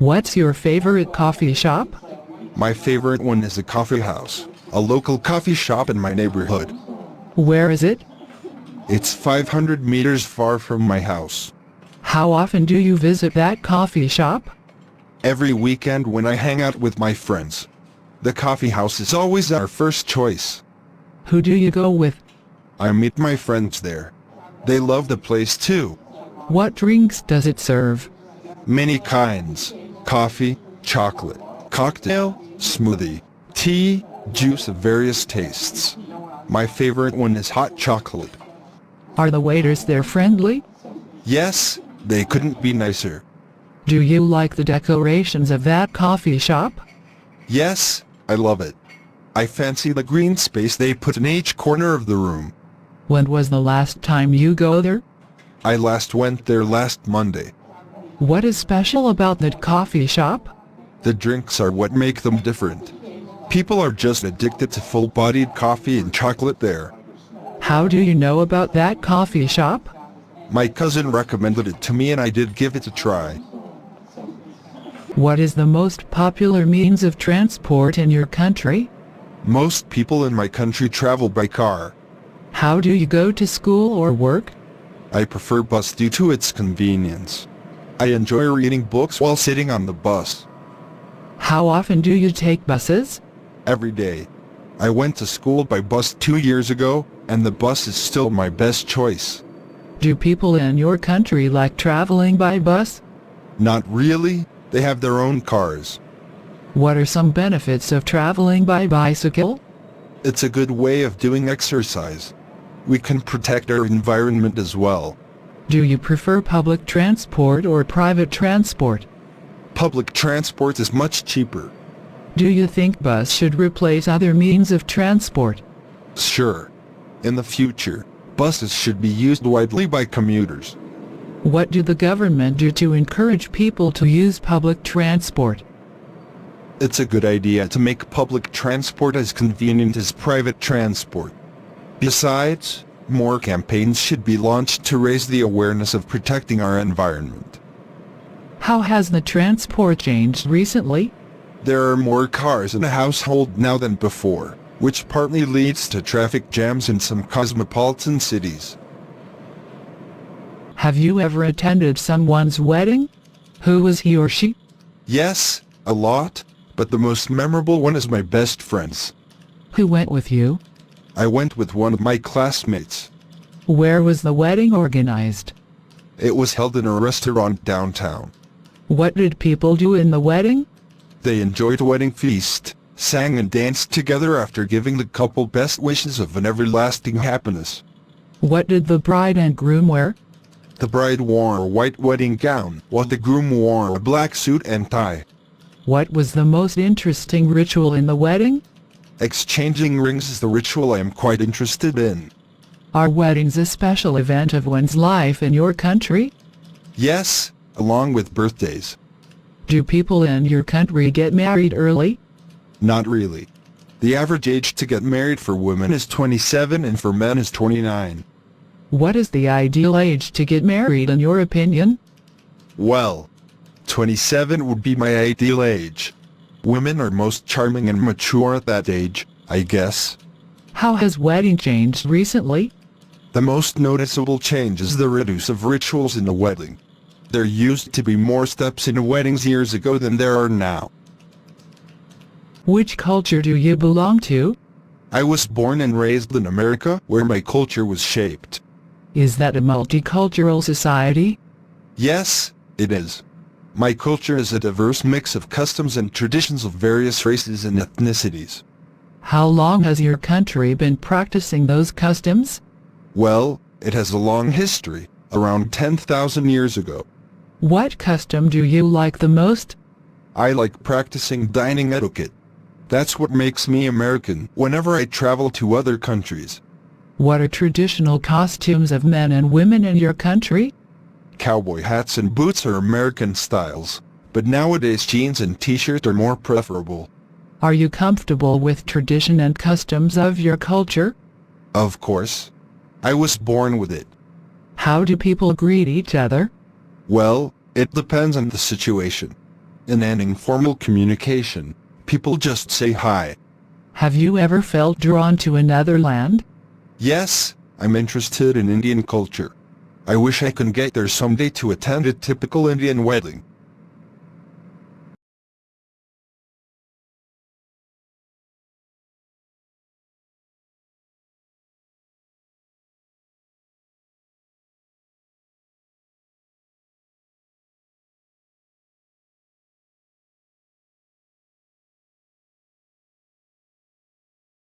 What's your favorite coffee shop? My favorite one is a coffee house, a local coffee shop in my neighborhood. Where is it? It's 500 meters far from my house. How often do you visit that coffee shop? Every weekend when I hang out with my friends. The coffee house is always our first choice. Who do you go with? I meet my friends there. They love the place too. What drinks does it serve? Many kinds. Coffee, chocolate, cocktail, smoothie, tea, juice of various tastes. My favorite one is hot chocolate. Are the waiters there friendly? Yes, they couldn't be nicer. Do you like the decorations of that coffee shop? Yes, I love it. I fancy the green space they put in each corner of the room. When was the last time you go there? I last went there last Monday. What is special about that coffee shop? The drinks are what make them different. People are just addicted to full-bodied coffee and chocolate there. How do you know about that coffee shop? My cousin recommended it to me and I did give it a try. What is the most popular means of transport in your country? Most people in my country travel by car. How do you go to school or work? I prefer bus due to its convenience. I enjoy reading books while sitting on the bus. How often do you take buses? Every day. I went to school by bus 2 years ago, and the bus is still my best choice. Do people in your country like traveling by bus? Not really. They have their own cars. What are some benefits of traveling by bicycle? It's a good way of doing exercise. We can protect our environment as well. Do you prefer public transport or private transport? Public transport is much cheaper. Do you think bus should replace other means of transport? Sure. In the future, buses should be used widely by commuters. What do the government do to encourage people to use public transport? It's a good idea to make public transport as convenient as private transport. Besides, more campaigns should be launched to raise the awareness of protecting our environment. How has the transport changed recently? There are more cars in a household now than before, which partly leads to traffic jams in some cosmopolitan cities. Have you ever attended someone's wedding? Who was he or she? Yes, a lot, but the most memorable one is my best friend's. Who went with you? I went with one of my classmates. Where was the wedding organized? It was held in a restaurant downtown. What did people do in the wedding? They enjoyed a wedding feast, sang and danced together after giving the couple best wishes of an everlasting happiness. What did the bride and groom wear? The bride wore a white wedding gown, while the groom wore a black suit and tie. What was the most interesting ritual in the wedding? Exchanging rings is the ritual I am quite interested in. Are weddings a special event of one's life in your country? Yes, along with birthdays. Do people in your country get married early? Not really. The average age to get married for women is 27 and for men is 29. What is the ideal age to get married in your opinion? Well, 27 would be my ideal age. Women are most charming and mature at that age, I guess. How has wedding changed recently? The most noticeable change is the reduce of rituals in a wedding. There used to be more steps in weddings years ago than there are now. Which culture do you belong to? I was born and raised in America, where my culture was shaped. Is that a multicultural society? Yes, it is. My culture is a diverse mix of customs and traditions of various races and ethnicities. How long has your country been practicing those customs? Well, it has a long history, around 10,000 years ago. What custom do you like the most? I like practicing dining etiquette. That's what makes me American whenever I travel to other countries. What are traditional costumes of men and women in your country? Cowboy hats and boots are American styles, but nowadays jeans and t-shirts are more preferable. Are you comfortable with tradition and customs of your culture? Of course. I was born with it. How do people greet each other? Well, it depends on the situation. In an informal communication, people just say hi. Have you ever felt drawn to another land? Yes, I'm interested in Indian culture. I wish I could get there someday to attend a typical Indian wedding.